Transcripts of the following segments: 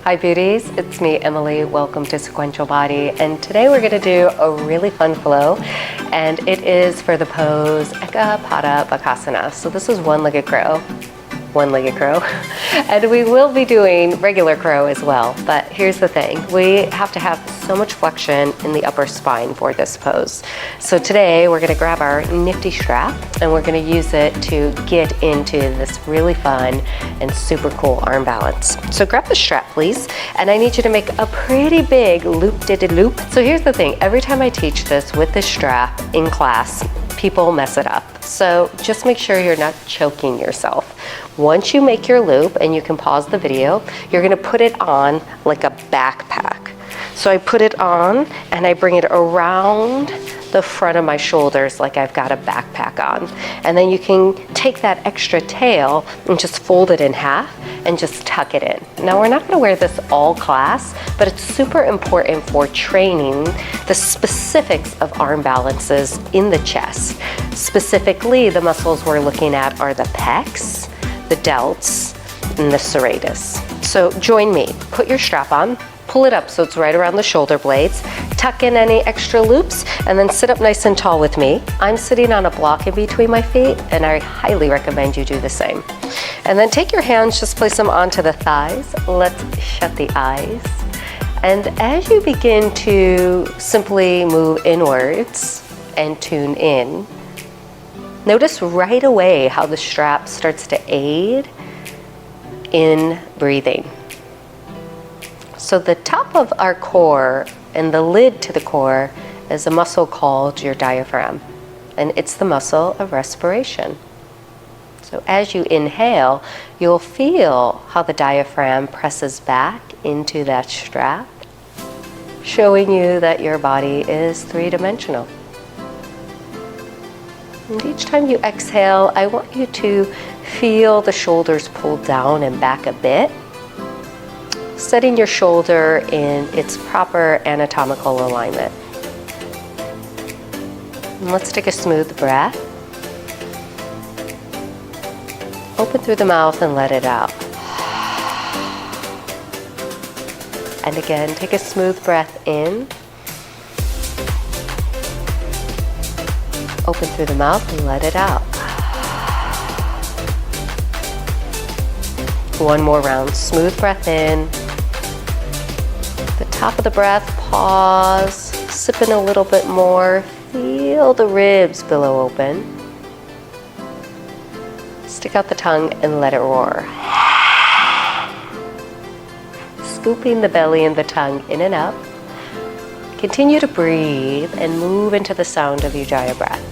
Hi beauties, it's me Emily. Welcome to Sequential Body, and today we're going to do a really fun flow, and it is for the pose Eka Pada Bakasana. So this is one-legged crow, and we will be doing regular crow as well. But here's the thing, we have to have so much flexion in the upper spine for this pose. So today we're going to grab our nifty strap and we're going to use it to get into this really fun and super cool arm balance. So grab the strap please, and I need you to make a pretty big loop-de-de-loop. So here's the thing, every time I teach this with this strap in class, people mess it up. So just make sure you're not choking yourself. Once you make your loop, and you can pause the video, you're gonna put it on like a backpack. So I put it on and I bring it around the front of my shoulders like I've got a backpack on. And then you can take that extra tail and just fold it in half and just tuck it in. Now we're not gonna wear this all class, but it's super important for training the specifics of arm balances in the chest. Specifically, the muscles we're looking at are the pecs, the delts, and the serratus. So join me, put your strap on, pull it up so it's right around the shoulder blades, tuck in any extra loops, and then sit up nice and tall with me. I'm sitting on a block in between my feet, and I highly recommend you do the same. And then take your hands, just place them onto the thighs. Let's shut the eyes. And as you begin to simply move inwards and tune in, notice right away how the strap starts to aid in breathing. So the top of our core and the lid to the core is a muscle called your diaphragm, and it's the muscle of respiration. So as you inhale, you'll feel how the diaphragm presses back into that strap, showing you that your body is three-dimensional. And each time you exhale, I want you to feel the shoulders pull down and back a bit, setting your shoulder in its proper anatomical alignment. And let's take a smooth breath. Open through the mouth and let it out. And again, take a smooth breath in. Open through the mouth and let it out. One more round, smooth breath in. The top of the breath, pause, sip in a little bit more, feel the ribs billow open. Stick out the tongue and let it roar. Scooping the belly and the tongue in and up. Continue to breathe and move into the sound of Ujjayi breath.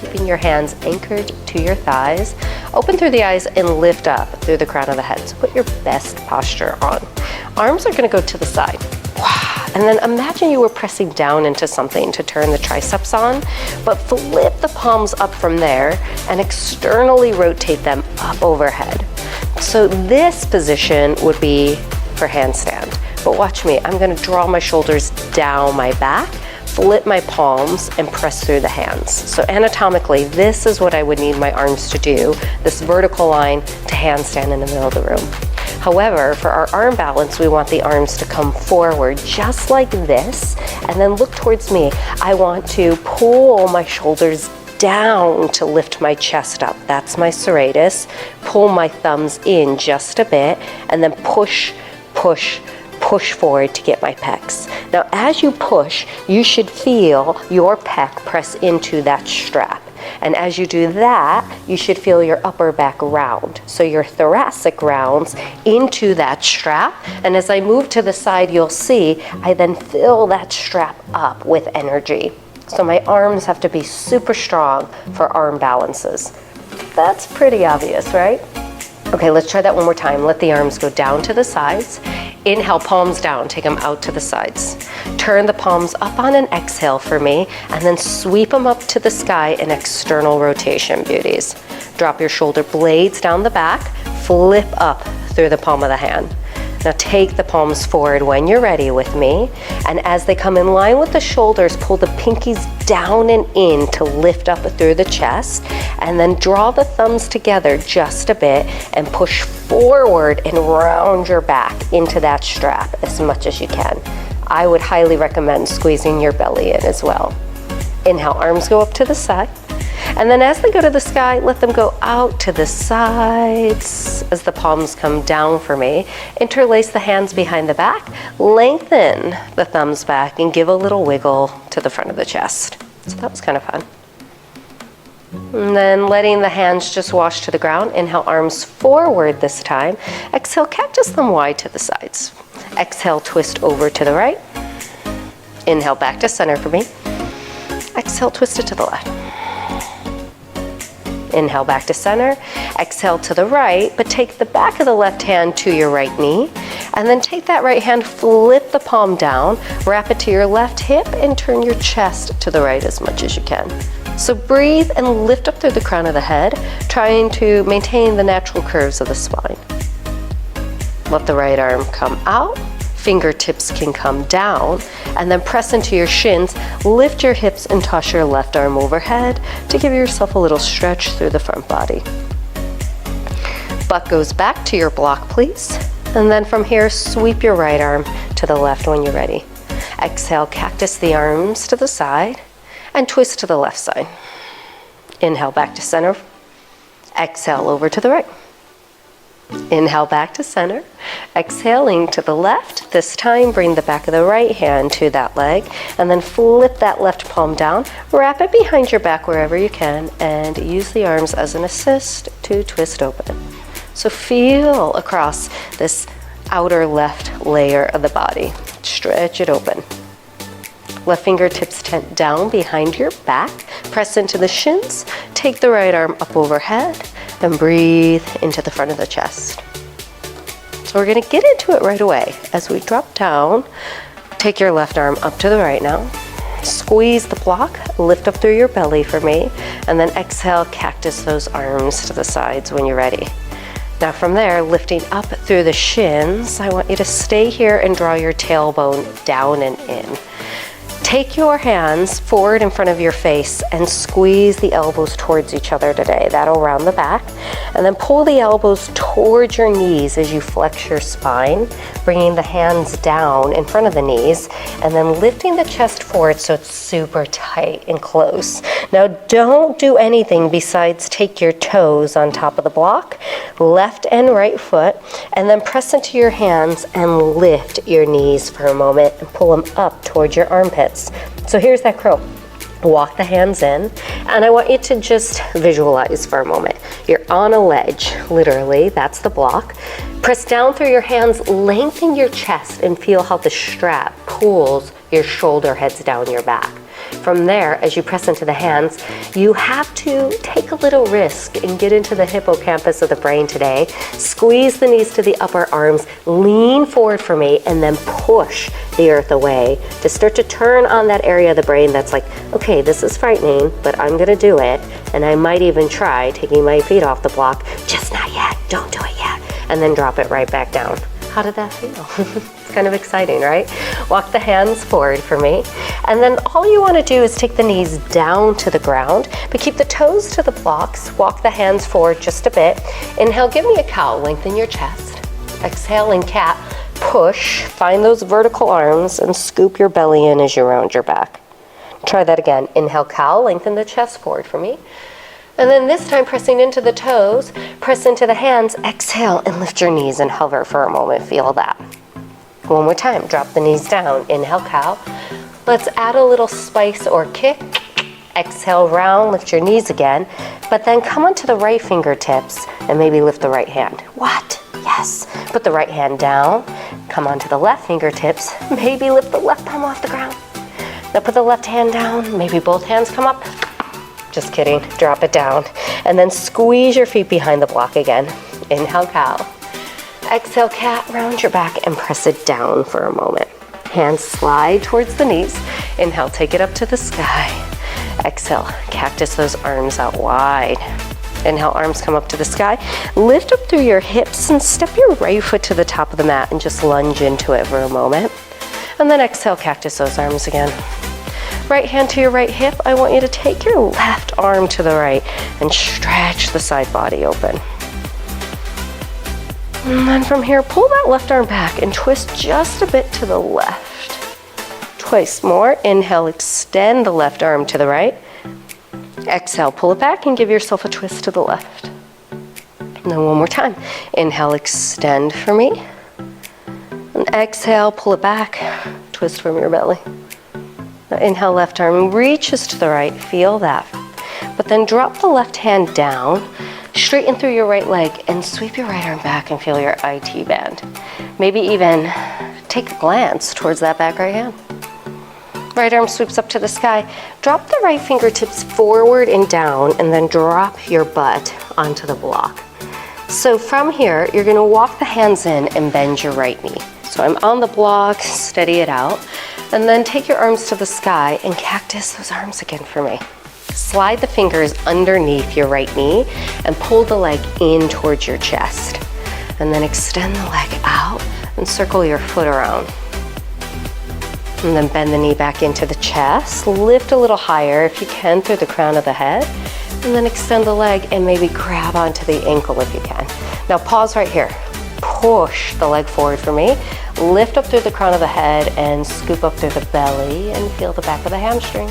Keeping your hands anchored to your thighs. Open through the eyes and lift up through the crown of the head. So put your best posture on. Arms are going to go to the side. And then imagine you were pressing down into something to turn the triceps on, but flip the palms up from there and externally rotate them up overhead. So this position would be for handstand. But watch me, I'm going to draw my shoulders down my back, flip my palms, and press through the hands. So anatomically, this is what I would need my arms to do, this vertical line to handstand in the middle of the room. However, for our arm balance, we want the arms to come forward just like this, and then look towards me. I want to pull my shoulders down to lift my chest up. That's my serratus. Pull my thumbs in just a bit, and then push, push, push forward to get my pecs. Now, as you push, you should feel your pec press into that strap. And as you do that, you should feel your upper back round. So your thoracic rounds into that strap. And as I move to the side, you'll see I then fill that strap up with energy. So my arms have to be super strong for arm balances. That's pretty obvious, right? Okay, let's try that one more time. Let the arms go down to the sides. Inhale, palms down, take them out to the sides. Turn the palms up on an exhale for me, and then sweep them up to the sky in external rotation, beauties. Drop your shoulder blades down the back, flip up through the palm of the hand. Now Take the palms forward when you're ready with me. And as they come in line with the shoulders, pull the pinkies down and in to lift up through the chest. And then draw the thumbs together just a bit and push forward and round your back into that strap as much as you can. I would highly recommend squeezing your belly in as well. Inhale, arms go up to the side. And then as they go to the sky, let them go out to the sides as the palms come down for me. Interlace the hands behind the back, lengthen the thumbs back, and give a little wiggle to the front of the chest. So that was kind of fun. And then letting the hands just wash to the ground. Inhale, arms forward this time. Exhale, cactus them wide to the sides. Exhale, twist over to the right. Inhale, back to center for me. Exhale, twist it to the left. Inhale, back to center. Exhale to the right, but take the back of the left hand to your right knee. And then take that right hand, flip the palm down, wrap it to your left hip, and turn your chest to the right as much as you can. So breathe and lift up through the crown of the head, trying to maintain the natural curves of the spine. Let the right arm come out. Fingertips can come down, and then press into your shins, lift your hips and toss your left arm overhead to give yourself a little stretch through the front body. Butt goes back to your block, please. And then from here, sweep your right arm to the left when you're ready. Exhale, cactus the arms to the side and twist to the left side. Inhale, back to center. Exhale, over to the right. Inhale, back to center. Exhaling to the left. This time, bring the back of the right hand to that leg, and then flip that left palm down. Wrap it behind your back wherever you can, and use the arms as an assist to twist open. So feel across this outer left layer of the body. Stretch it open. Left fingertips tent down behind your back. Press into the shins. Take the right arm up overhead and breathe into the front of the chest. So we're going to get into it right away. As we drop down, take your left arm up to the right now. Squeeze the block, lift up through your belly for me, and then exhale, cactus those arms to the sides when you're ready. Now from there, lifting up through the shins, I want you to stay here and draw your tailbone down and in. Take your hands forward in front of your face and squeeze the elbows towards each other today. That'll round the back. And then pull the elbows towards your knees as you flex your spine, bringing the hands down in front of the knees, and then lifting the chest forward so it's super tight and close. Now don't do anything besides take your toes on top of the block, left and right foot, and then press into your hands and lift your knees for a moment and pull them up towards your armpits. So here's that crow. Walk the hands in, and I want you to just visualize for a moment. You're on a ledge, literally, that's the block. Press down through your hands, lengthen your chest, and feel how the strap pulls your shoulder heads down your back. From there, as you press into the hands, you have to take a little risk and get into the hippocampus of the brain today. Squeeze the knees to the upper arms, lean forward for me, and then push the earth away to start to turn on that area of the brain that's like, okay, this is frightening, but I'm gonna do it. And I might even try taking my feet off the block, just not yet, don't do it yet. And then drop it right back down. How did that feel? It's kind of exciting, right? Walk the hands forward for me. And then all you want to do is take the knees down to the ground, but keep the toes to the blocks. Walk the hands forward just a bit. Inhale, give me a cow, lengthen your chest. Exhale in cat, push, find those vertical arms and scoop your belly in as you round your back. Try that again. Inhale, cow, lengthen the chest forward for me. And then this time, pressing into the toes, press into the hands, exhale, and lift your knees and hover for a moment. Feel that. One more time, drop the knees down. Inhale, cow. Let's add a little spice or kick. Exhale, round, lift your knees again, but then come onto the right fingertips and maybe lift the right hand. What? Yes. Put the right hand down, come onto the left fingertips, maybe lift the left palm off the ground. Now put the left hand down, maybe both hands come up. Just kidding, drop it down. And then squeeze your feet behind the block again. Inhale, cow. Exhale, cat, round your back and press it down for a moment. Hands slide towards the knees. Inhale, take it up to the sky. Exhale, cactus those arms out wide. Inhale, arms come up to the sky. Lift up through your hips and step your right foot to the top of the mat and just lunge into it for a moment. And then exhale, cactus those arms again. Right hand to your right hip. I want you to take your left arm to the right and stretch the side body open. And then from here, pull that left arm back and twist just a bit to the left. Twice more. Inhale, extend the left arm to the right. Exhale, pull it back and give yourself a twist to the left. And then one more time. Inhale, extend for me. And exhale, pull it back, twist from your belly. Now inhale, left arm reaches to the right, feel that. But then drop the left hand down, straighten through your right leg and sweep your right arm back and feel your IT band. Maybe even take a glance towards that back right hand. Right arm sweeps up to the sky. Drop the right fingertips forward and down and then drop your butt onto the block. So from here, you're gonna walk the hands in and bend your right knee. So I'm on the block, steady it out, and then take your arms to the sky and cactus those arms again for me. Slide the fingers underneath your right knee and pull the leg in towards your chest. And then extend the leg out and circle your foot around. And then bend the knee back into the chest. Lift a little higher if you can through the crown of the head. And then extend the leg and maybe grab onto the ankle if you can. Now pause right here. Push the leg forward for me. Lift up through the crown of the head and scoop up through the belly and feel the back of the hamstring.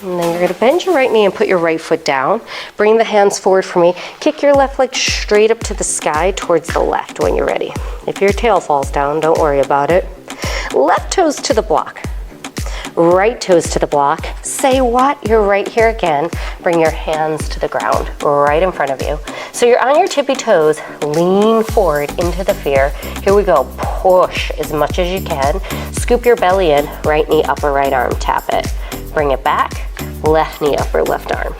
And then you're gonna bend your right knee and put your right foot down. Bring the hands forward for me. Kick your left leg straight up to the sky towards the left when you're ready. If your tail falls down, don't worry about it. Left toes to the block. Right toes to the block. Say what? You're right here again. Bring your hands to the ground, right in front of you. So you're on your tippy toes, lean forward into the fear. Here we go, push as much as you can. Scoop your belly in, right knee, upper right arm, tap it. Bring it back, left knee, upper left arm.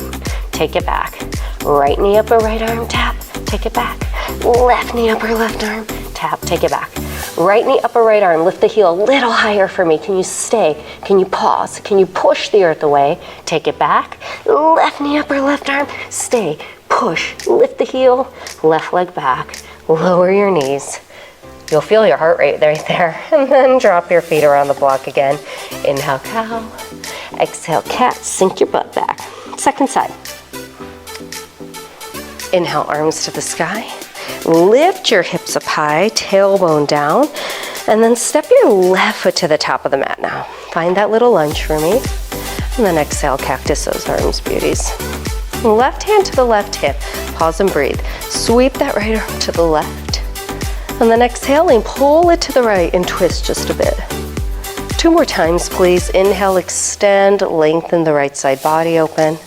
Take it back, right knee, upper right arm, tap, take it back. Left knee, upper left arm, tap, take it back. Right knee, upper right arm, lift the heel a little higher for me. Can you stay? Can you pause? Can you push the earth away? Take it back. Left knee, upper left arm, stay, push, lift the heel, left leg back, lower your knees. You'll feel your heart rate right there. And then drop your feet around the block again. Inhale, cow. Exhale, cat, sink your butt back. Second side. Inhale, arms to the sky. Lift your hips up high, tailbone down, and then step your left foot to the top of the mat now. Find that little lunge for me. And then exhale, cactus those arms, beauties. Left hand to the left hip, pause and breathe. Sweep that right arm to the left. And then exhaling, pull it to the right and twist just a bit. 2 more times, please. Inhale, extend, lengthen the right side body open.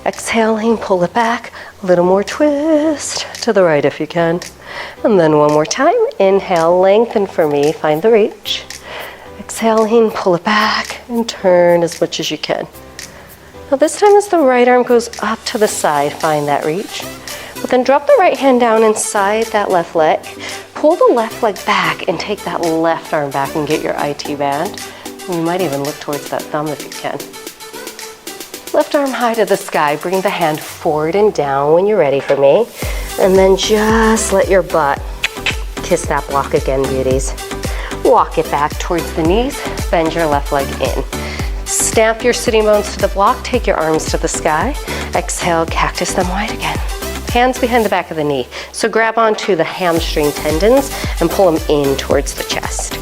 Exhaling, pull it back, a little more twist to the right if you can. And then one more time. Inhale, lengthen for me, find the reach. Exhaling, pull it back and turn as much as you can. Now this time as the right arm goes up to the side, find that reach. But then drop the right hand down inside that left leg. Pull the left leg back and take that left arm back and get your IT band. And you might even look towards that thumb if you can. Left arm high to the sky. Bring the hand forward and down when you're ready for me. And then just let your butt kiss that block again, beauties. Walk it back towards the knees. Bend your left leg in. Stamp your sitting bones to the block. Take your arms to the sky. Exhale, cactus them wide again. Hands behind the back of the knee. So grab onto the hamstring tendons and pull them in towards the chest.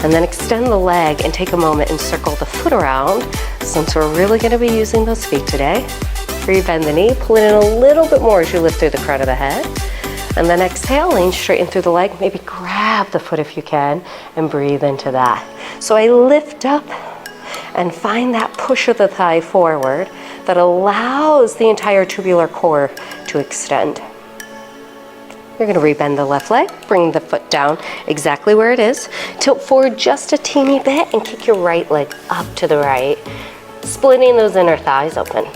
And then extend the leg and take a moment and circle the foot around, since we're really gonna be using those feet today. Rebend the knee, pull it in a little bit more as you lift through the crown of the head. And then exhaling, straighten through the leg, maybe grab the foot if you can, and breathe into that. So I lift up and find that push of the thigh forward that allows the entire tubular core to extend. You're gonna rebend the left leg, bring the foot down exactly where it is, tilt forward just a teeny bit and kick your right leg up to the right, splitting those inner thighs open.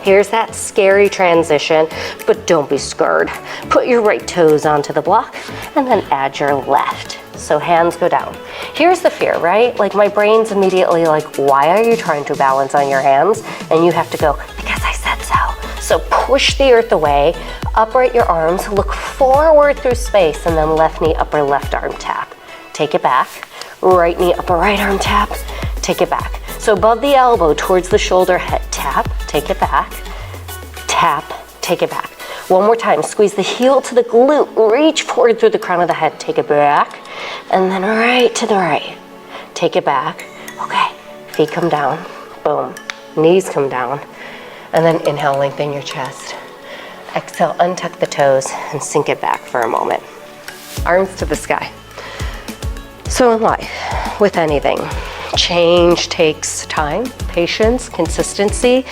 Here's that scary transition, but don't be scared. Put your right toes onto the block and then add your left. So hands go down. Here's the fear, right? Like my brain's immediately like, why are you trying to balance on your hands? And you have to go, because I said so. So push the earth away, upright your arms, look forward through space, and then left knee, upper left arm tap. Take it back, right knee, upper right arm tap, take it back. So above the elbow, towards the shoulder, head tap, take it back, tap, take it back. One more time, squeeze the heel to the glute, reach forward through the crown of the head, take it back, and then right to the right. Take it back, okay, feet come down, boom, knees come down, and then inhale, lengthen your chest. Exhale, untuck the toes and sink it back for a moment. Arms to the sky. So in life, with anything, change takes time, patience, consistency,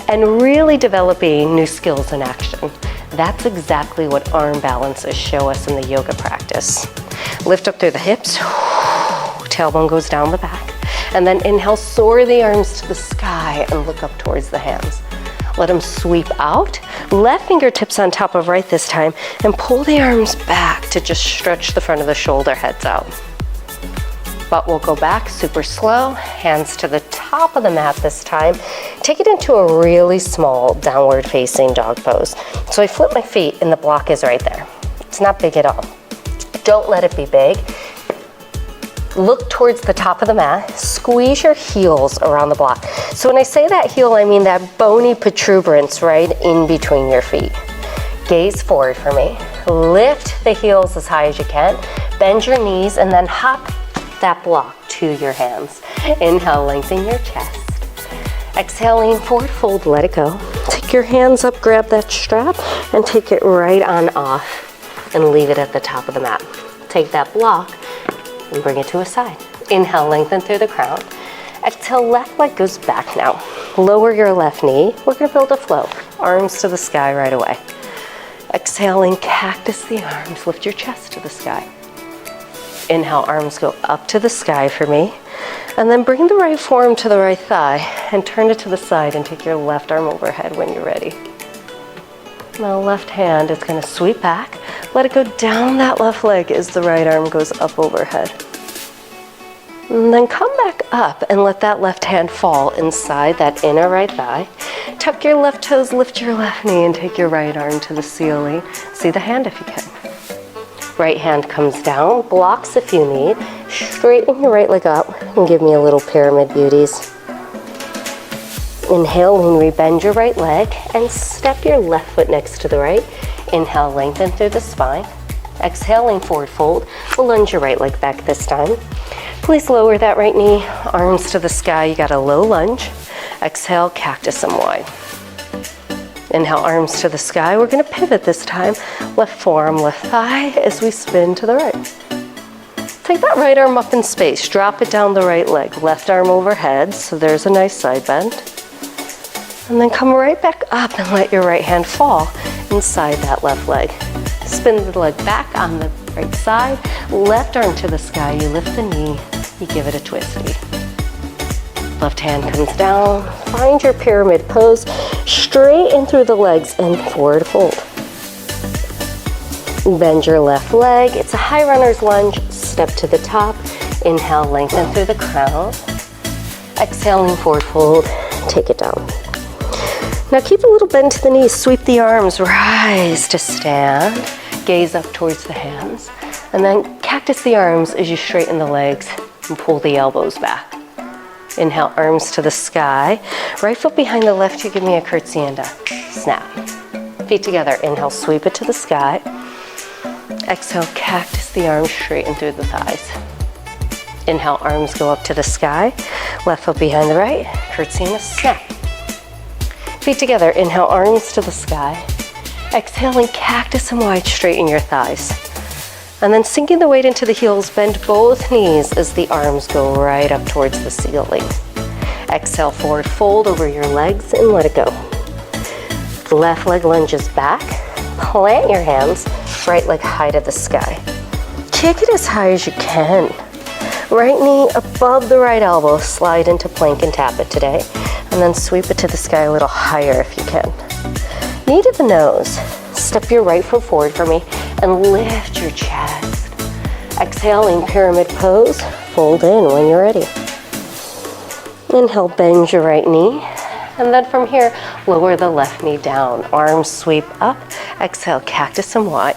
and really developing new skills in action. That's exactly what arm balances show us in the yoga practice. Lift up through the hips, tailbone goes down the back, and then inhale, soar the arms to the sky and look up towards the hands. Let them sweep out, left fingertips on top of right this time, and pull the arms back to just stretch the front of the shoulder, heads out. But we'll go back super slow, hands to the top of the mat this time. Take it into a really small downward facing dog pose. So I flip my feet and the block is right there. It's not big at all. Don't let it be big. Look towards the top of the mat, squeeze your heels around the block. So when I say that heel, I mean that bony protuberance right in between your feet. Gaze forward for me. Lift the heels as high as you can. Bend your knees and then hop that block to your hands. Inhale, lengthen your chest. Exhale, lean forward, fold, let it go. Take your hands up, grab that strap, and take it right on off and leave it at the top of the mat. Take that block and bring it to a side. Inhale, lengthen through the crown. Exhale, left leg goes back now. Lower your left knee. We're gonna build a flow. Arms to the sky right away. Exhaling, cactus the arms, lift your chest to the sky. Inhale, arms go up to the sky for me. And then bring the right forearm to the right thigh and turn it to the side and take your left arm overhead when you're ready. Now left hand is gonna sweep back. Let it go down that left leg as the right arm goes up overhead. And then come back up and let that left hand fall inside that inner right thigh. Tuck your left toes, lift your left knee, and take your right arm to the ceiling. See the hand if you can. Right hand comes down, blocks if you need. Straighten your right leg up and give me a little pyramid, beauties. Inhale, lean, rebend your right leg and step your left foot next to the right. Inhale, lengthen through the spine. Exhale, lean forward, fold. Lunge your right leg back this time. Please lower that right knee, arms to the sky. You got a low lunge. Exhale, cactus them wide. Inhale, arms to the sky. We're gonna pivot this time. Left forearm, left thigh as we spin to the right. Take that right arm up in space. Drop it down the right leg. Left arm overhead, so there's a nice side bend. And then come right back up and let your right hand fall inside that left leg. Spin the leg back on the right side. Left arm to the sky. You lift the knee. You give it a twisty. Left hand comes down. Find your pyramid pose. Straighten through the legs and forward fold. Bend your left leg. It's a high runner's lunge. Step to the top. Inhale, lengthen through the crown. Exhale, lean forward fold. Take it down. Now keep a little bend to the knees. Sweep the arms. Rise to stand. Gaze up towards the hands. And then cactus the arms as you straighten the legs and pull the elbows back. Inhale, arms to the sky. Right foot behind the left, you give me a curtsy and a snap. Feet together, inhale, sweep it to the sky. Exhale, cactus the arms, straighten through the thighs. Inhale, arms go up to the sky. Left foot behind the right, curtsy and a snap. Feet together, inhale, arms to the sky. Exhaling, cactus and wide, straighten your thighs. And then sinking the weight into the heels, bend both knees as the arms go right up towards the ceiling. Exhale, forward fold over your legs and let it go. Left leg lunges back. Plant your hands, right leg high to the sky. Kick it as high as you can. Right knee above the right elbow, slide into plank and tap it today. And then sweep it to the sky a little higher if you can. Knee to the nose. Step your right foot forward for me and lift your chest. Exhaling, pyramid pose. Fold in when you're ready. Inhale, bend your right knee. And then from here, lower the left knee down. Arms sweep up. Exhale, cactus and Y.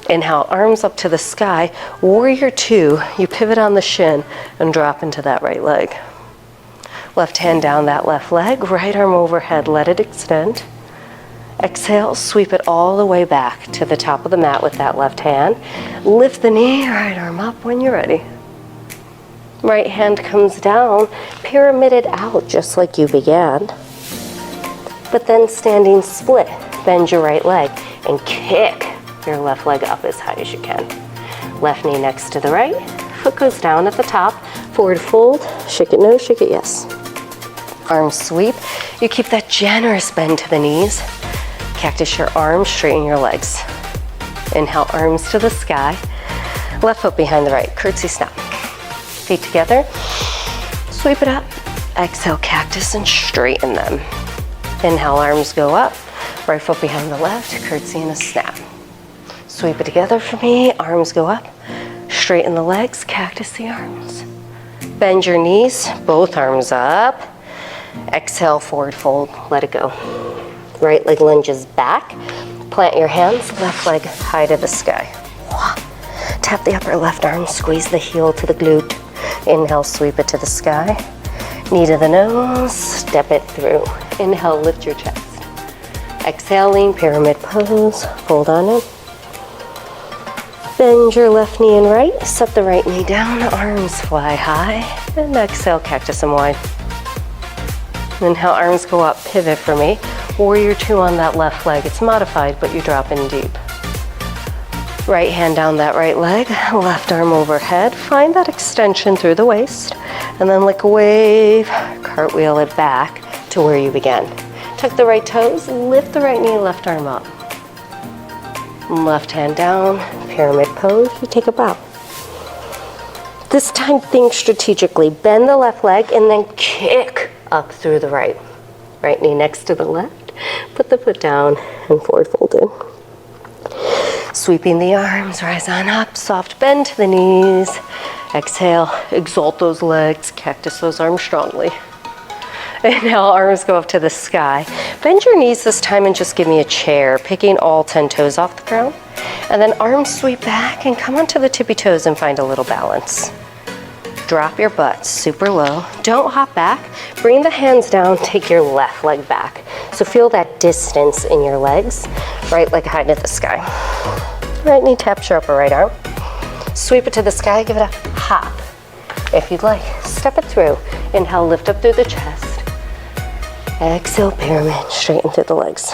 Inhale, arms up to the sky. Warrior two, you pivot on the shin and drop into that right leg. Left hand down that left leg, right arm overhead, let it extend. Exhale, sweep it all the way back to the top of the mat with that left hand. Lift the knee, right arm up when you're ready. Right hand comes down, pyramided out just like you began. But then standing split, bend your right leg and kick your left leg up as high as you can. Left knee next to the right, foot goes down at the top, forward fold, shake it no, shake it yes. Arms sweep, you keep that generous bend to the knees. Cactus your arms, straighten your legs. Inhale, arms to the sky. Left foot behind the right, curtsy snap. Feet together, sweep it up. Exhale, cactus and straighten them. Inhale, arms go up. Right foot behind the left, curtsy and a snap. Sweep it together for me, arms go up. Straighten the legs, cactus the arms. Bend your knees, both arms up. Exhale, forward fold, let it go. Right leg lunges back. Plant your hands, left leg high to the sky. Tap the upper left arm, squeeze the heel to the glute. Inhale, sweep it to the sky. Knee to the nose, step it through. Inhale, lift your chest. Exhale, lean pyramid pose, fold on in. Bend your left knee and right, set the right knee down, arms fly high. And exhale, cactus and Y. Inhale, arms go up, pivot for me. Warrior two on that left leg. It's modified, but you drop in deep. Right hand down that right leg, left arm overhead. Find that extension through the waist. And then like a wave, cartwheel it back to where you began. Tuck the right toes, lift the right knee, left arm up. Left hand down, pyramid pose, you take a bow. This time think strategically. Bend the left leg and then kick up through the right. Right knee next to the left. Put the foot down and forward fold in. Sweeping the arms, rise on up, soft bend to the knees. Exhale, exalt those legs, cactus those arms strongly. Inhale, arms go up to the sky. Bend your knees this time and just give me a chair, picking all 10 toes off the ground. And then arms sweep back and come onto the tippy toes and find a little balance. Drop your butt super low. Don't hop back. Bring the hands down, take your left leg back. So feel that distance in your legs. Right leg high to the sky. Right knee taps your upper right arm. Sweep it to the sky, give it a hop. If you'd like, step it through. Inhale, lift up through the chest. Exhale, pyramid, straighten through the legs.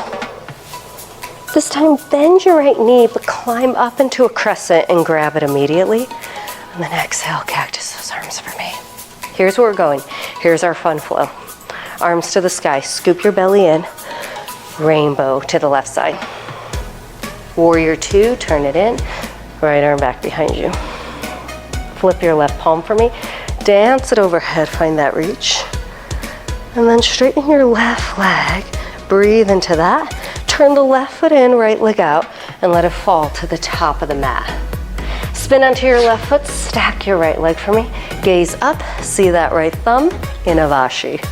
This time, bend your right knee, but climb up into a crescent and grab it immediately. And then exhale, cactus those arms for me. Here's where we're going. Here's our fun flow. Arms to the sky, scoop your belly in. Rainbow to the left side. Warrior two, turn it in. Right arm back behind you. Flip your left palm for me. Dance it overhead, find that reach. And then straighten your left leg. Breathe into that. Turn the left foot in, right leg out, and let it fall to the top of the mat. Spin onto your left foot, stack your right leg for me. Gaze up, see that right thumb in Avashi.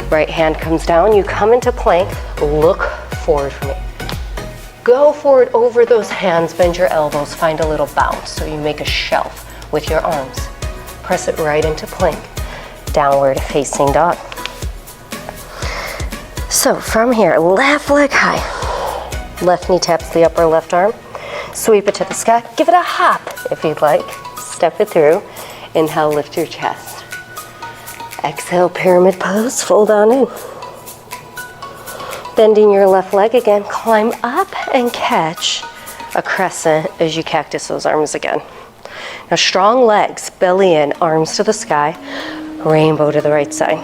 Right hand comes down, you come into plank, look forward for me. Go forward over those hands, bend your elbows, find a little bounce so you make a shelf with your arms. Press it right into plank. Downward facing dog. So from here, left leg high. Left knee taps the upper left arm. Sweep it to the sky. Give it a hop if you'd like. Step it through. Inhale, lift your chest. Exhale, pyramid pose, fold on in. Bending your left leg again, climb up and catch a crescent as you cactus those arms again. Now strong legs, belly in, arms to the sky, rainbow to the right side.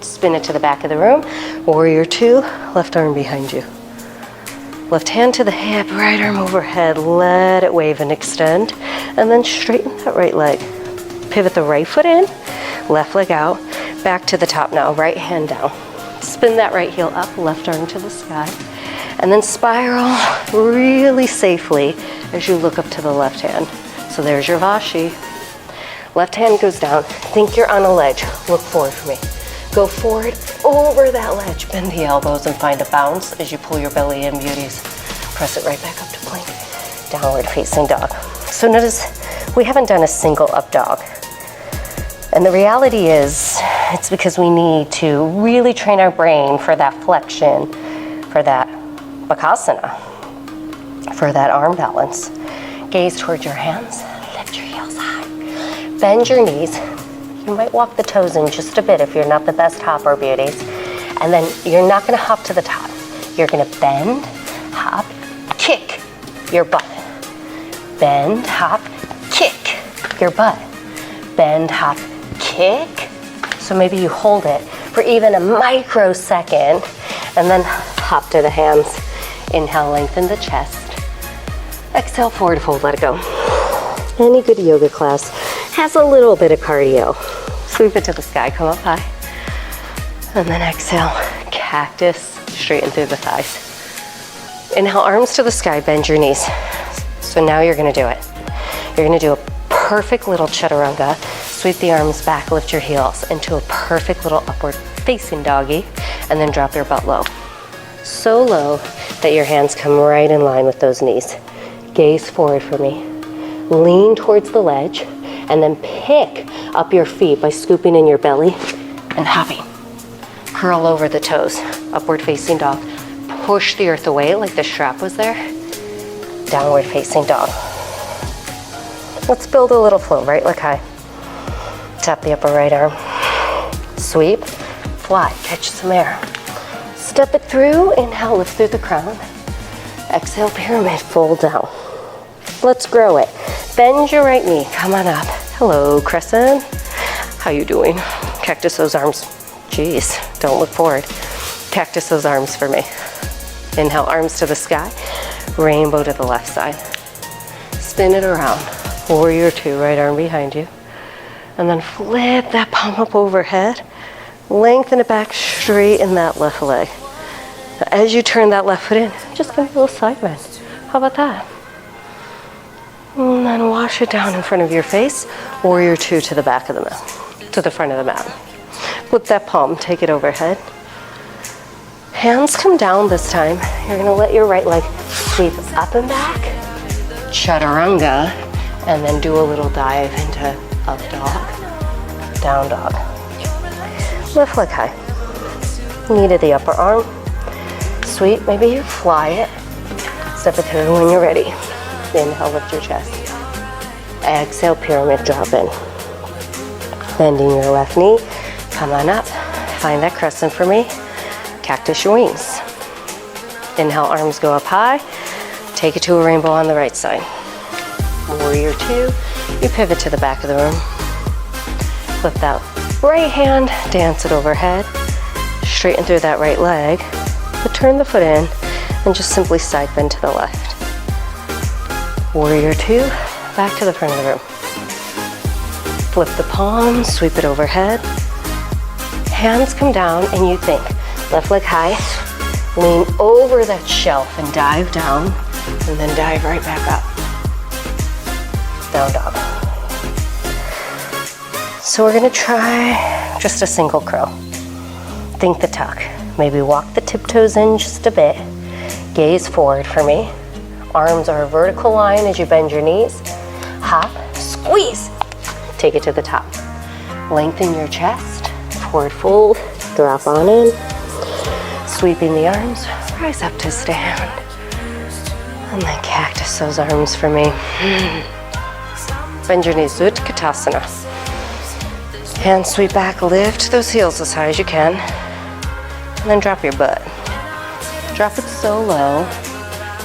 Spin it to the back of the room. Warrior two, left arm behind you. Left hand to the hip, right arm overhead. Let it wave and extend. And then straighten that right leg. Pivot the right foot in, left leg out. Back to the top now, right hand down. Spin that right heel up, left arm to the sky. And then spiral really safely as you look up to the left hand. So there's your Vashi. Left hand goes down. Think you're on a ledge. Look forward for me. Go forward over that ledge. Bend the elbows and find a bounce as you pull your belly in, beauties. Press it right back up to plank. Downward facing dog. So notice we haven't done a single up dog. And the reality is, it's because we need to really train our brain for that flexion, for that bakasana, for that arm balance. Gaze towards your hands, lift your heels high. Bend your knees. You might walk the toes in just a bit if you're not the best hopper, beauties. And then you're not gonna hop to the top. You're gonna bend, hop, kick your butt. Bend, hop, kick your butt. Bend, hop, kick. So maybe you hold it for even a microsecond and then hop to the hands. Inhale, lengthen the chest. Exhale, forward fold, let it go. Any good yoga class has a little bit of cardio. Sweep it to the sky, come up high. And then exhale, cactus, straighten through the thighs. Inhale, arms to the sky, bend your knees. So now you're gonna do it. You're gonna do a perfect little chaturanga. Sweep the arms back, lift your heels into a perfect little upward facing doggy, and then drop your butt low. So low that your hands come right in line with those knees. Gaze forward for me. Lean towards the ledge, and then pick up your feet by scooping in your belly and hopping. Curl over the toes, upward facing dog. Push the earth away like the strap was there. Downward facing dog. Let's build a little flow, right leg high. Tap the upper right arm. Sweep, fly, catch some air. Step it through, inhale, lift through the crown. Exhale, pyramid, fold down. Let's grow it. Bend your right knee, come on up. Hello, crescent. How you doing? Cactus those arms. Jeez, don't look forward. Cactus those arms for me. Inhale, arms to the sky. Rainbow to the left side. Spin it around. Warrior two, right arm behind you. And then flip that palm up overhead. Lengthen it back, straighten that left leg. As you turn that left foot in, just give me a little side bend. How about that? And then wash it down in front of your face. Warrior two to the back of the mat, to the front of the mat. Flip that palm, take it overhead. Hands come down this time. You're gonna let your right leg sweep up and back. Chaturanga, and then do a little dive into up dog, down dog. Lift leg high. Knee to the upper arm. Sweep, maybe you fly it. Step it through when you're ready. Inhale, lift your chest. Exhale, pyramid, drop in. Bending your left knee. Come on up. Find that crescent for me. Cactus your wings. Inhale, arms go up high. Take it to a rainbow on the right side. Warrior two. You pivot to the back of the room. Flip that right hand, dance it overhead. Straighten through that right leg. But turn the foot in and just simply side bend to the left. Warrior two, back to the front of the room. Flip the palms, sweep it overhead. Hands come down and you think, left leg high, lean over that shelf and dive down, and then dive right back up. Down dog. So we're gonna try just a single crow. Think the tuck. Maybe walk the tiptoes in just a bit. Gaze forward for me. Arms are a vertical line as you bend your knees. Hop, squeeze. Take it to the top. Lengthen your chest. Forward fold, drop on in. Sweeping the arms, rise up to stand. And then cactus those arms for me. Bend your knees, Utkatasana. Hands sweep back, lift those heels as high as you can. And then drop your butt. Drop it so low,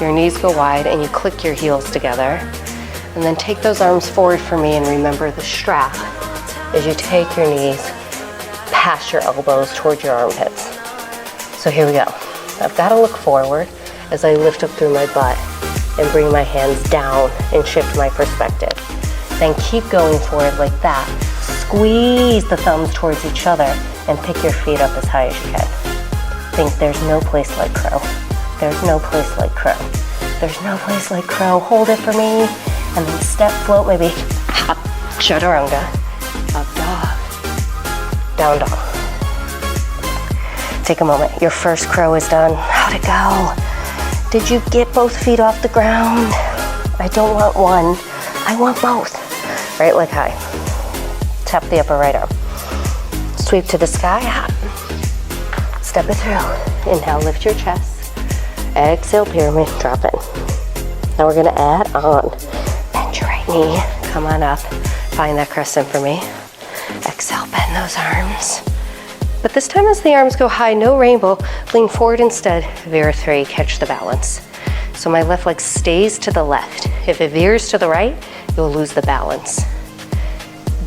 your knees go wide and you click your heels together. And then take those arms forward for me and remember the strap as you take your knees past your elbows towards your armpits. So here we go. I've got to look forward as I lift up through my butt and bring my hands down and shift my perspective. Then keep going forward like that. Squeeze the thumbs towards each other and pick your feet up as high as you can. Think there's no place like crow. There's no place like crow. There's no place like crow. Hold it for me. And then step, float, maybe hop, chaturanga, up dog, down dog. Take a moment. Your first crow is done. How'd it go? Did you get both feet off the ground? I don't want one. I want both. Right leg high. Tap the upper right arm. Sweep to the sky, hop. Step it through. Inhale, lift your chest. Exhale, pyramid, drop in. Now we're gonna add on. Bend your right knee, come on up. Find that crescent for me. Exhale, bend those arms. But this time as the arms go high, no rainbow, lean forward instead, veer 3, catch the balance. So my left leg stays to the left. If it veers to the right, you'll lose the balance.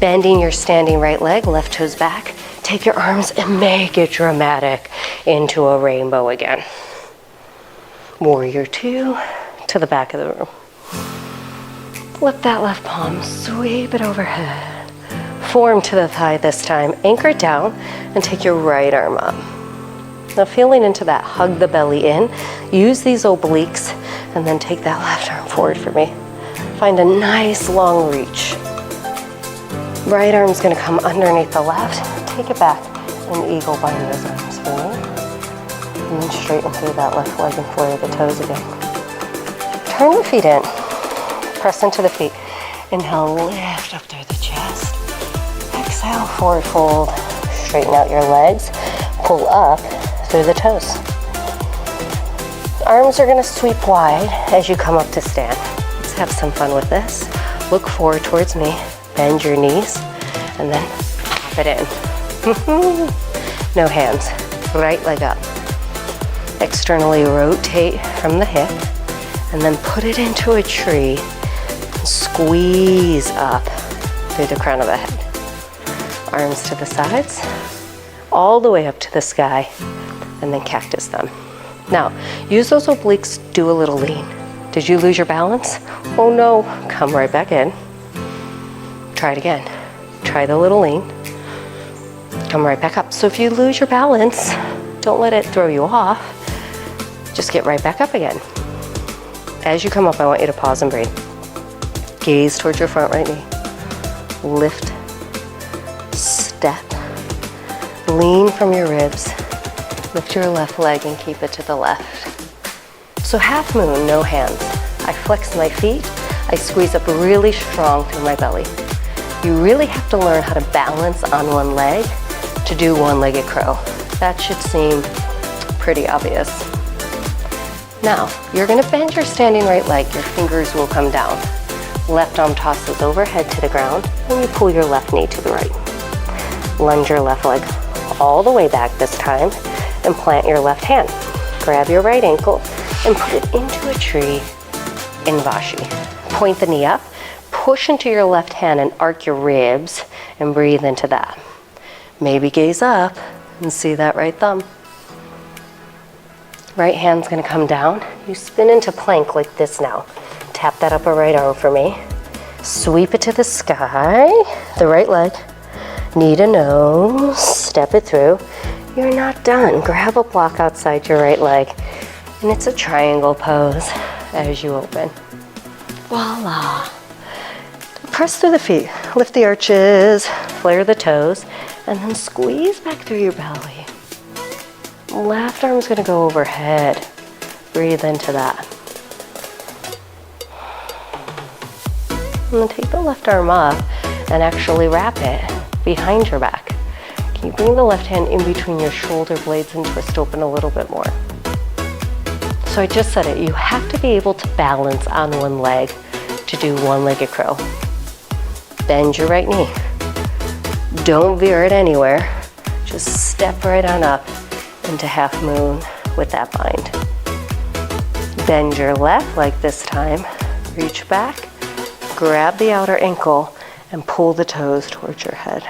Bending your standing right leg, left toes back. Take your arms and make it dramatic into a rainbow again. Warrior 2 to the back of the room. Lift that left palm, sweep it overhead. Form to the thigh this time, anchor it down and take your right arm up. Now feeling into that, hug the belly in, use these obliques and then take that left arm forward for me. Find a nice long reach. Right arm's gonna come underneath the left, take it back and eagle bind those arms for me. And then straighten through that left leg and flare the toes again. Turn the feet in, press into the feet. Inhale, lift up through the chest. Exhale, forward fold, straighten out your legs, pull up through the toes. Arms are gonna sweep wide as you come up to stand. Let's have some fun with this. Look forward towards me, bend your knees, and then pop it in. No hands, right leg up. Externally rotate from the hip, and then put it into a tree, and squeeze up through the crown of the head. Arms to the sides, all the way up to the sky, and then cactus them. Now, use those obliques, do a little lean. Did you lose your balance? Oh no, come right back in. Try it again. Try the little lean. Come right back up. So if you lose your balance, don't let it throw you off. Just get right back up again. As you come up, I want you to pause and breathe. Gaze towards your front right knee. Lift. Step, lean from your ribs, lift your left leg and keep it to the left. So half moon, no hands. I flex my feet, I squeeze up really strong through my belly. You really have to learn how to balance on one leg to do one-legged crow. That should seem pretty obvious. Now, you're gonna bend your standing right leg, your fingers will come down. Left arm tosses overhead to the ground, and you pull your left knee to the right. Lunge your left leg all the way back this time and plant your left hand. Grab your right ankle and put it into a tree in Vashi. Point the knee up, push into your left hand and arc your ribs and breathe into that. Maybe gaze up and see that right thumb. Right hand's gonna come down. You spin into plank like this now. Tap that upper right arm for me. Sweep it to the sky, the right leg. Knee to nose, step it through. You're not done. Grab a block outside your right leg. And it's a triangle pose as you open. Voila. Press through the feet. Lift the arches, flare the toes, and then squeeze back through your belly. Left arm's gonna go overhead. Breathe into that. And then take the left arm up and actually wrap it behind your back. Keeping the left hand in between your shoulder blades and twist open a little bit more. So I just said it, you have to be able to balance on one leg to do one-legged crow. Bend your right knee. Don't veer it anywhere. Just step right on up into half moon with that bind. Bend your left leg this time. Reach back, grab the outer ankle, and pull the toes towards your head.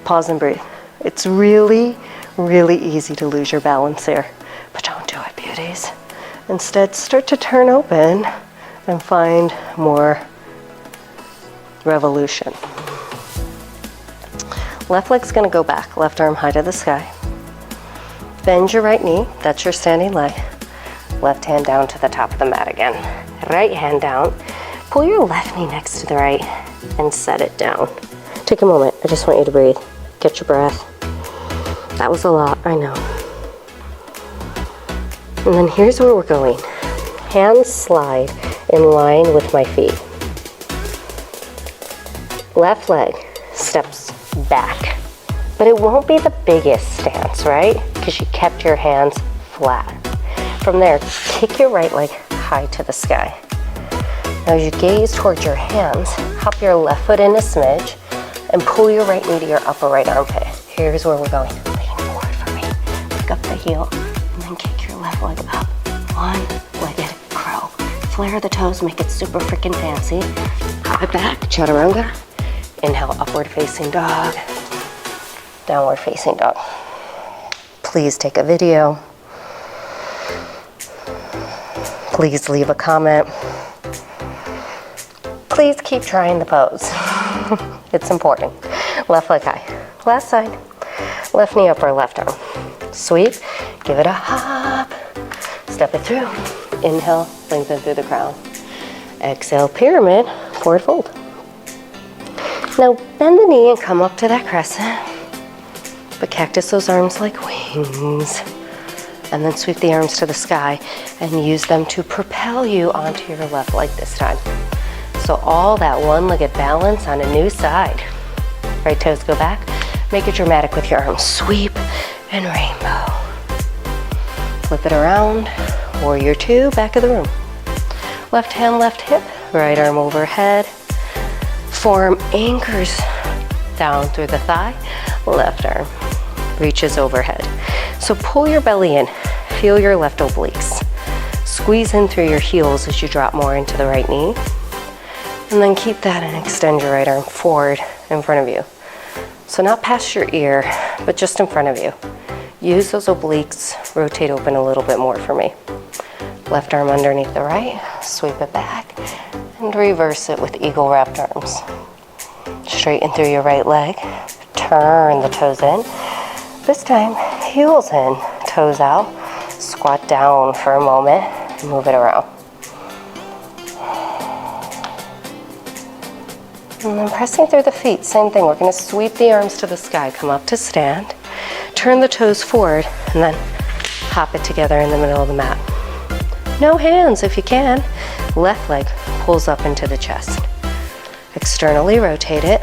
Pause and breathe. It's really, really easy to lose your balance here, but don't do it, beauties. Instead, start to turn open and find more revolution. Left leg's gonna go back, left arm high to the sky. Bend your right knee, that's your standing leg. Left hand down to the top of the mat again. Right hand down. Pull your left knee next to the right and set it down. Take a moment, I just want you to breathe. Get your breath. That was a lot, I know. And then here's where we're going. Hands slide in line with my feet. Left leg steps back, but it won't be the biggest stance, right? Because you kept your hands flat. From there, kick your right leg high to the sky. Now as you gaze towards your hands, hop your left foot in a smidge and pull your right knee to your upper right armpit. Here's where we're going. Lean forward for me. Pick up the heel and then kick your left leg up. One-legged crow. Flare the toes, make it super freaking fancy. Hop it back, chaturanga. Inhale, upward facing dog. Downward facing dog. Please take a video. Please leave a comment. Please keep trying the pose. It's important. Left leg high. Last side. Left knee up or left arm. Sweep. Give it a hop. Step it through. Inhale, lengthen through the crown. Exhale, pyramid, forward fold. Now bend the knee and come up to that crescent. But cactus those arms like wings. And then sweep the arms to the sky and use them to propel you onto your left leg this time. So all that one-legged balance on a new side. Right toes go back. Make it dramatic with your arms. Sweep and rainbow. Flip it around. Warrior two, back of the room. Left hand, left hip. Right arm overhead. Forearm anchors down through the thigh. Left arm reaches overhead. So pull your belly in. Feel your left obliques. Squeeze in through your heels as you drop more into the right knee. And then keep that and extend your right arm forward in front of you. So not past your ear, but just in front of you. Use those obliques, rotate open a little bit more for me. Left arm underneath the right, sweep it back, and reverse it with eagle wrapped arms. Straighten through your right leg, turn the toes in. This time, heels in, toes out. Squat down for a moment, and move it around. And then pressing through the feet, same thing. We're gonna sweep the arms to the sky, come up to stand, turn the toes forward, and then hop it together in the middle of the mat. No hands if you can. Left leg pulls up into the chest. Externally rotate it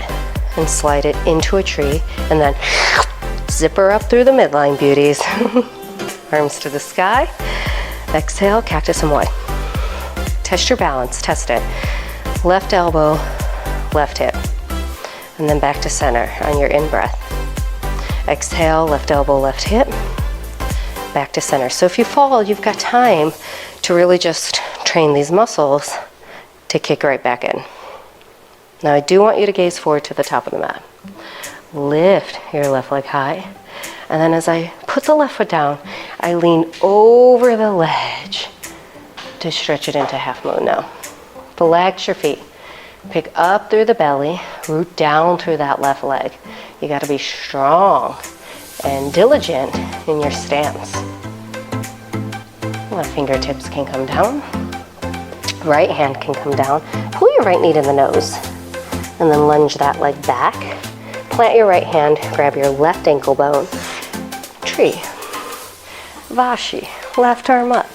and slide it into a tree, and then zipper up through the midline, beauties. Arms to the sky. Exhale, cactus and one. Test your balance, test it. Left elbow, left hip, and then back to center on your in-breath. Exhale, left elbow, left hip, back to center. So if you fall, you've got time to really just train these muscles to kick right back in. Now I do want you to gaze forward to the top of the mat. Lift your left leg high, and then as I put the left foot down, I lean over the ledge to stretch it into half moon now. Relax your feet. Pick up through the belly, root down through that left leg. You gotta be strong and diligent in your stance. Left fingertips can come down. Right hand can come down. Pull your right knee to the nose and then lunge that leg back. Plant your right hand, grab your left ankle bone. Tree. Vashi, left arm up.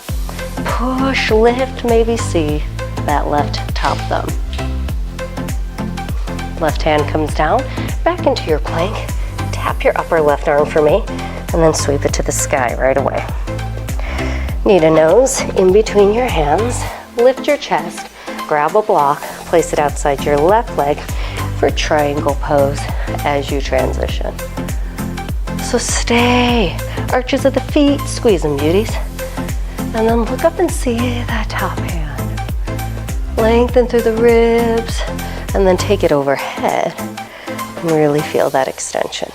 Push, lift, maybe see that left top thumb. Left hand comes down, back into your plank. Tap your upper left arm for me, and then sweep it to the sky right away. Need a nose in between your hands. Lift your chest, grab a block, place it outside your left leg for triangle pose as you transition. So stay, arches of the feet, squeeze them, beauties. And then look up and see that top hand. Lengthen through the ribs, and then take it overhead and really feel that extension.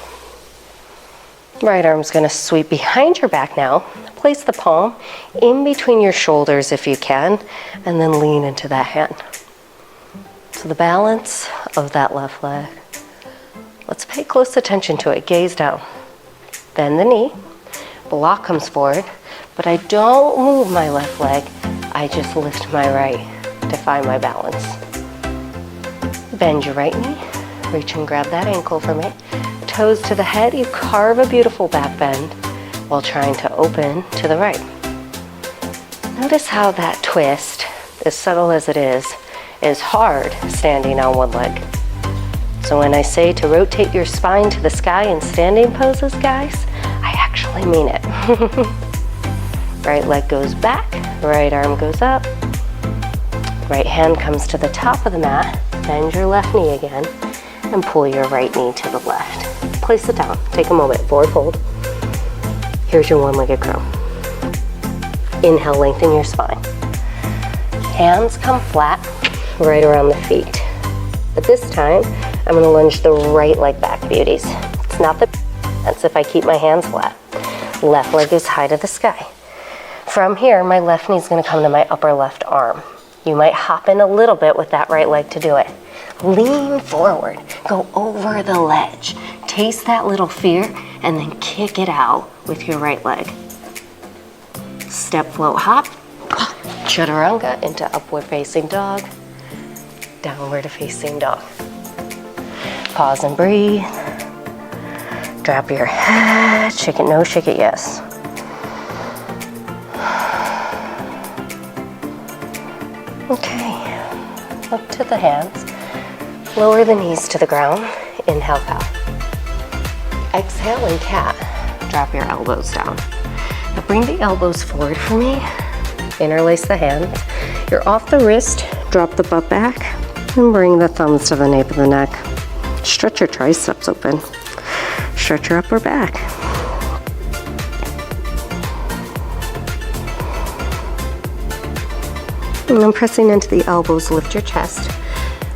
Right arm's gonna sweep behind your back now. Place the palm in between your shoulders if you can, and then lean into that hand. So the balance of that left leg. Let's pay close attention to it. Gaze down. Bend the knee. Block comes forward, but I don't move my left leg. I just lift my right to find my balance. Bend your right knee. Reach and grab that ankle for me. toes to the head, you carve a beautiful back bend while trying to open to the right. Notice how that twist, as subtle as it is hard standing on one leg. So when I say to rotate your spine to the sky in standing poses, guys, I actually mean it. Right leg goes back, right arm goes up, right hand comes to the top of the mat, bend your left knee again, and pull your right knee to the left. Place it down, take a moment, forward fold. Here's your one-legged crow. Inhale, lengthen your spine. Hands come flat, right around the feet. But this time, I'm gonna lunge the right leg back, beauties. It's not that's if I keep my hands flat. Left leg is high to the sky. From here, my left knee is gonna come to my upper left arm. You might hop in a little bit with that right leg to do it. Lean forward, go over the ledge. Taste that little fear and then kick it out with your right leg. Step, float, hop, chaturanga into upward facing dog, downward facing dog. Pause and breathe. Drop your head, shake it no, shake it yes. Okay, look to the hands. Lower the knees to the ground. Inhale, cow. Exhale and cat. Drop your elbows down. Now bring the elbows forward for me. Interlace the hands. You're off the wrist. Drop the butt back and bring the thumbs to the nape of the neck. Stretch your triceps open. Stretch your upper back. And then pressing into the elbows, lift your chest.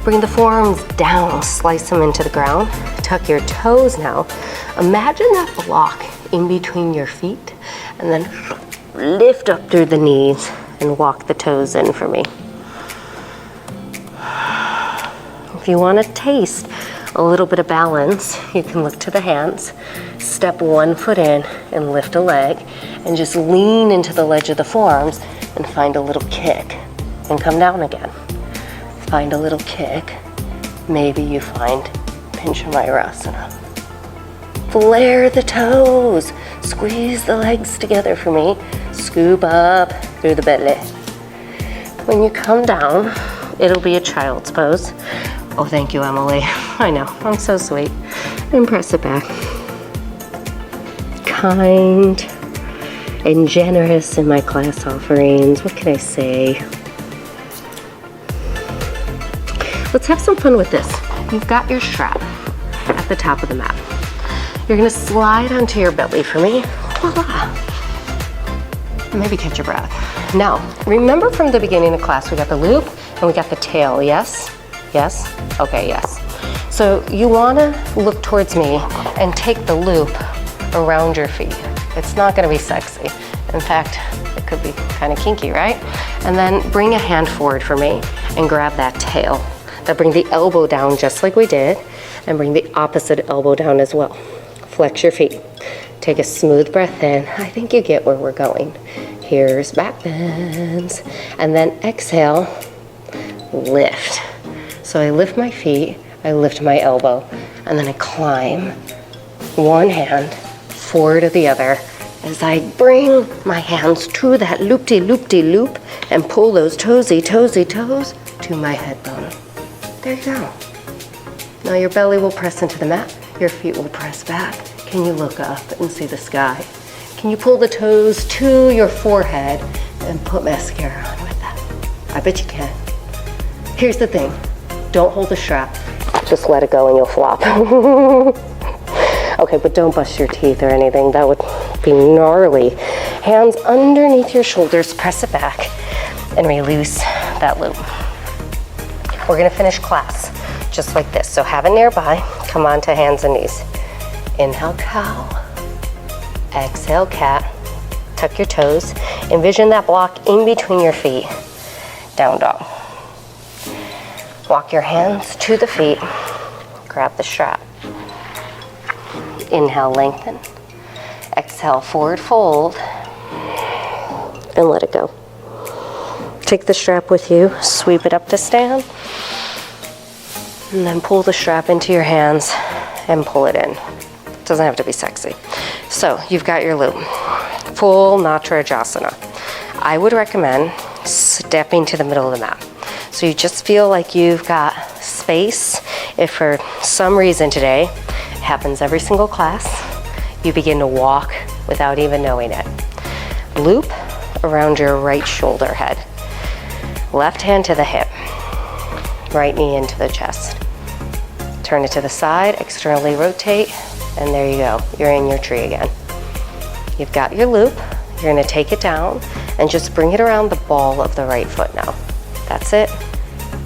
Bring the forearms down, slice them into the ground. Tuck your toes now. Imagine that block in between your feet, and then lift up through the knees and walk the toes in for me. If you want to taste a little bit of balance, you can look to the hands, step one foot in and lift a leg, and just lean into the ledge of the forearms and find a little kick and come down again. Find a little kick. Maybe you find Pilates. Flare the toes. Squeeze the legs together for me. Scoop up through the belly. When you come down, it'll be a child's pose. Oh, thank you, Emily. I know, I'm so sweet. And press it back. Kind and generous in my class offerings. What can I say? Let's have some fun with this. You've got your strap at the top of the mat. You're gonna slide onto your belly for me. Voila. Maybe catch your breath. Now, remember from the beginning of class, we got the loop and we got the tail, yes? Yes? Okay, yes. So you wanna look towards me and take the loop around your feet. It's not gonna be sexy. In fact, it could be kind of kinky, right? And then bring a hand forward for me and grab that tail. Now bring the elbow down just like we did, and bring the opposite elbow down as well. Flex your feet. Take a smooth breath in. I think you get where we're going. Here's back bends. And then exhale, lift. So I lift my feet, I lift my elbow, and then I climb one hand forward to the other as I bring my hands to that loop-de-loop-de-loop and pull those toesy toes to my head bone. There you go. Now your belly will press into the mat, your feet will press back. Can you look up and see the sky? Can you pull the toes to your forehead and put mascara on with that? I bet you can. Here's the thing, don't hold the strap, just let it go and you'll flop. Okay, but don't bust your teeth or anything, that would be gnarly. Hands underneath your shoulders, press it back and release that loop. We're gonna finish class just like this. So have it nearby, come on to hands and knees. Inhale, cow. Exhale, cat. Tuck your toes. Envision that block in between your feet. Down dog. Walk your hands to the feet. Grab the strap. Inhale, lengthen. Exhale, forward fold. And let it go. Take the strap with you, sweep it up to stand, and then pull the strap into your hands and pull it in. Doesn't have to be sexy. So you've got your loop. Full Natarajasana. I would recommend stepping to the middle of the mat. So you just feel like you've got space. If for some reason today, it happens every single class, you begin to walk without even knowing it. Loop around your right shoulder head. Left hand to the hip. Right knee into the chest. Turn it to the side, externally rotate, and there you go. You're in your tree again. You've got your loop. You're gonna take it down and just bring it around the ball of the right foot now. That's it.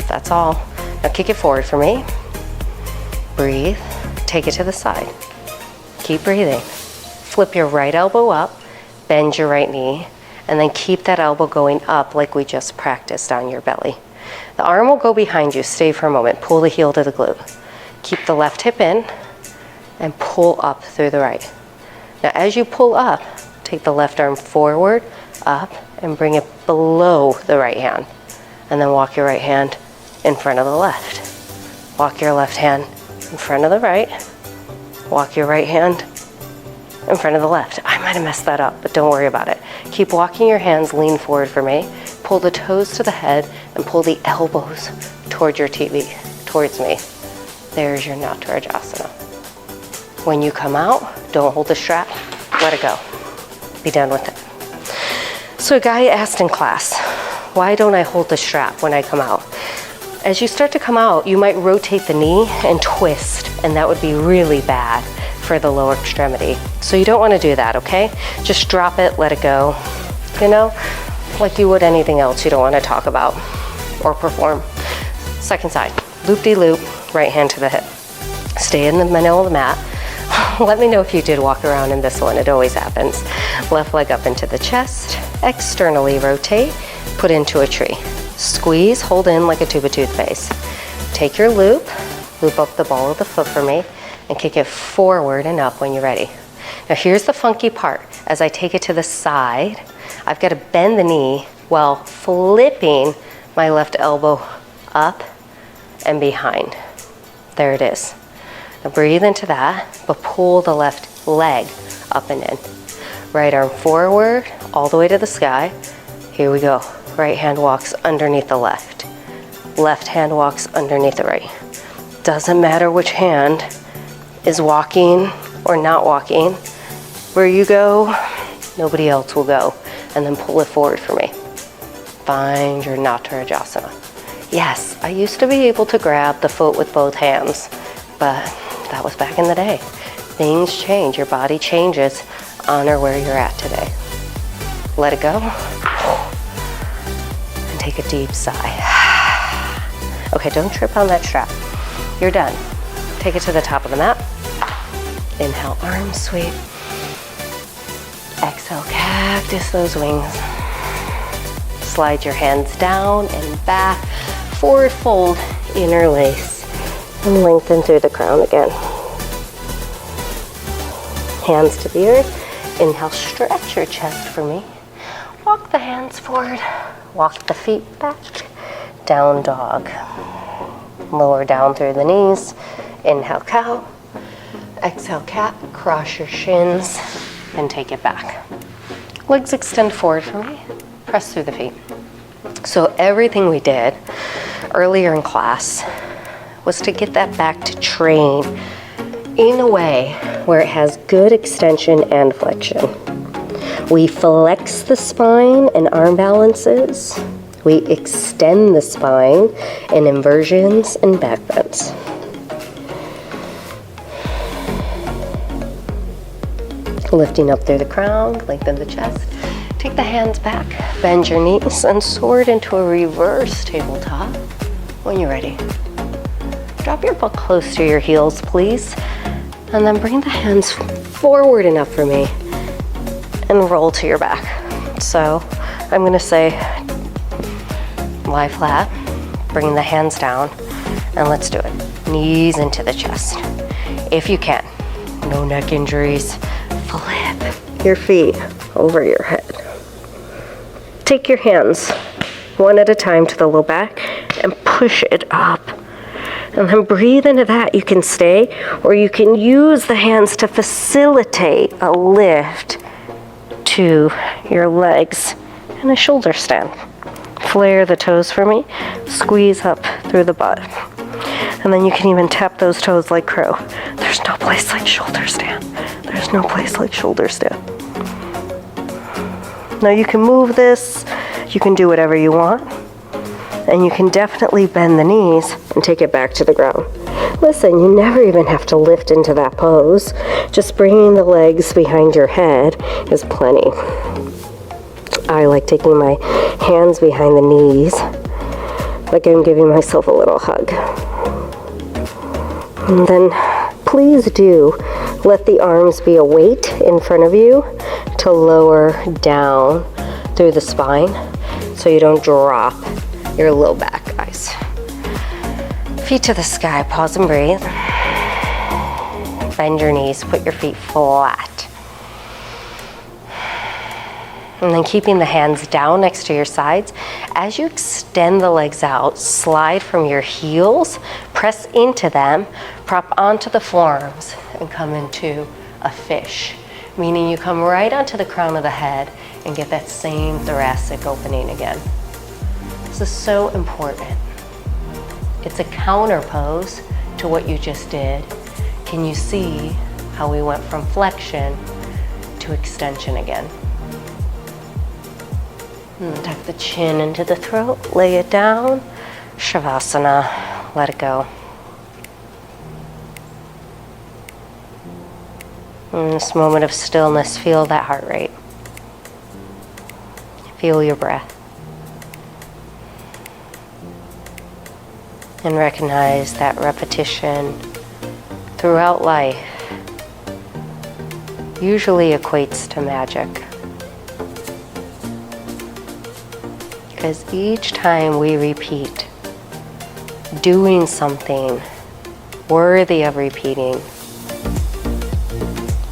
That's all. Now kick it forward for me. Breathe. Take it to the side. Keep breathing. Flip your right elbow up, bend your right knee, and then keep that elbow going up like we just practiced on your belly. The arm will go behind you. Stay for a moment. Pull the heel to the glute. Keep the left hip in and pull up through the right. Now as you pull up, take the left arm forward, up, and bring it below the right hand. And then walk your right hand in front of the left. Walk your left hand in front of the right. Walk your right hand in front of the left. I might have messed that up, but don't worry about it. Keep walking your hands, lean forward for me. Pull the toes to the head and pull the elbows towards your TV, towards me. There's your Natarajasana. When you come out, don't hold the strap, let it go. Be done with it. So a guy asked in class, why don't I hold the strap when I come out? As you start to come out, you might rotate the knee and twist, and that would be really bad for the lower extremity. So you don't want to do that, okay? Just drop it, let it go. You know, like you would anything else you don't want to talk about or perform. Second side, loop-de-loop, right hand to the hip. Stay in the middle of the mat. Let me know if you did walk around in this one, it always happens. Left leg up into the chest, externally rotate, put into a tree. Squeeze, hold in like a tube of toothpaste. Take your loop, loop up the ball of the foot for me, and kick it forward and up when you're ready. Now here's the funky part. As I take it to the side, I've got to bend the knee while flipping my left elbow up and behind. There it is. Now breathe into that, but pull the left leg up and in. Right arm forward, all the way to the sky. Here we go. Right hand walks underneath the left. Left hand walks underneath the right. Doesn't matter which hand is walking or not walking. Where you go, nobody else will go. And then pull it forward for me. Find your Natarajasana. Yes, I used to be able to grab the foot with both hands, but that was back in the day. Things change, your body changes. Honor where you're at today. Let it go. And take a deep sigh. Okay, don't trip on that strap. You're done. Take it to the top of the mat. Inhale, arm sweep. Exhale, cactus those wings. Slide your hands down and back. Forward fold, interlace, and lengthen through the crown again. Hands to the earth. Inhale, stretch your chest for me. Walk the hands forward. Walk the feet back. Down dog. Lower down through the knees. Inhale, cow. Exhale, cat. Cross your shins and take it back. Legs extend forward for me. Press through the feet. So everything we did earlier in class was to get that back to train in a way where it has good extension and flexion. We flex the spine and arm balances. We extend the spine in inversions and back bends. Lifting up through the crown, lengthen the chest. Take the hands back, bend your knees, and sword into a reverse tabletop when you're ready. Drop your butt close to your heels, please. And then bring the hands forward enough for me and roll to your back. So I'm gonna say lie flat, bring the hands down, and let's do it. Knees into the chest. If you can, no neck injuries. Flip your feet over your head. Take your hands one at a time to the low back and push it up And then breathe into that. You can stay, or you can use the hands to facilitate a lift to your legs in a shoulder stand. Flare the toes for me. Squeeze up through the butt. And then you can even tap those toes like crow. There's no place like shoulder stand. There's no place like shoulder stand. Now you can move this. You can do whatever you want. And you can definitely bend the knees and take it back to the ground. Listen, you never even have to lift into that pose. Just bringing the legs behind your head is plenty. I like taking my hands behind the knees, like I'm giving myself a little hug. And then please do let the arms be a weight in front of you to lower down through the spine so you don't drop your low back, guys. Feet to the sky, pause and breathe. Bend your knees, put your feet flat. And then keeping the hands down next to your sides. As you extend the legs out, slide from your heels, press into them, prop onto the forearms, and come into a fish. Meaning you come right onto the crown of the head and get that same thoracic opening again. This is so important. It's a counter pose to what you just did. Can you see how we went from flexion to extension again? And tuck the chin into the throat, lay it down, Shavasana, let it go. In this moment of stillness, feel that heart rate. Feel your breath. And recognize that repetition throughout life usually equates to magic. Because each time we repeat, doing something worthy of repeating,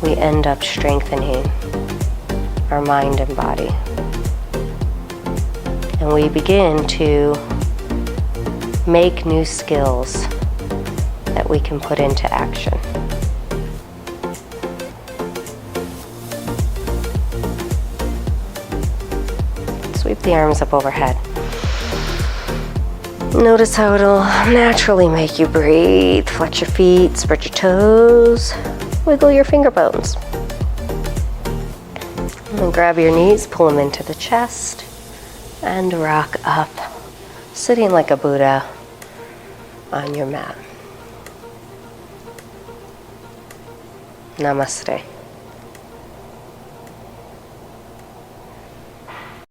we end up strengthening our mind and body. And we begin to make new skills that we can put into action. Sweep the arms up overhead. Notice how it'll naturally make you breathe. Flex your feet, spread your toes, wiggle your finger bones. And grab your knees, pull them into the chest, and rock up, sitting like a Buddha on your mat. Namaste.